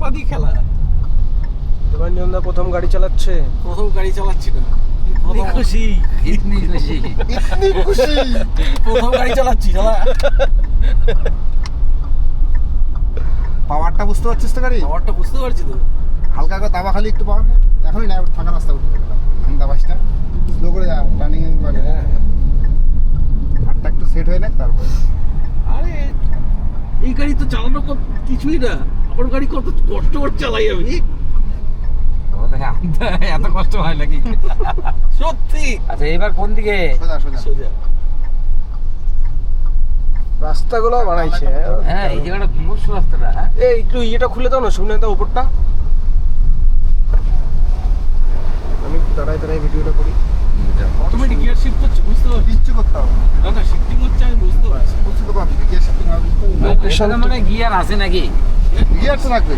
পাদি খেলা। দেবাঞ্জনদা প্রথম গাড়ি চালাচ্ছে। প্রথম গাড়ি চালাচ্ছি না, ইতনি খুশি ইতনি খুশি ইতনি খুশি। প্রথম গাড়ি চালাচ্ছি শালা। পাওয়ারটা বুঝতে পারছিস তো গাড়ি? পাওয়ারটা বুঝতে পারছি তো। হালকা করে দাবা খালি একটু পাওয়ার এখনই না, ফাঁকা রাস্তা উঠে গেলাম ধান্দা বাসটা স্লো করে যা, টার্নিং হাতটা একটু সেট হয়ে নেয় তারপর। আরে এই গাড়ি তো চালানো কিছুই না, আমার গাড়ি কত কষ্ট করে চালাই আমি। এত কষ্ট হয় নাকি? সত্যি। আচ্ছা এবার কোন দিকে? সোজা সোজা সোজা। রাস্তাগুলো বানাইছে। হ্যাঁ এই জায়গাটা বিমর্ষ রাস্তাটা। হ্যাঁ এই একটু ইয়েটা খুলে দাও না, শুনে দাও উপরটা। আমি দাঁড়াই দাঁড়াই ভিডিওটা করি। অটোমেটিক গিয়ার শিফট করছে, বুঝতে পারছি। কিচ্ছু করতে হবে না, না না, শিফটিং হচ্ছে আমি বুঝতে পারছি। বুঝতে তো পারবি গিয়ার শিফটিং হবে, মানে গিয়ার আছে নাকি? গিয়ার তো রাখবে।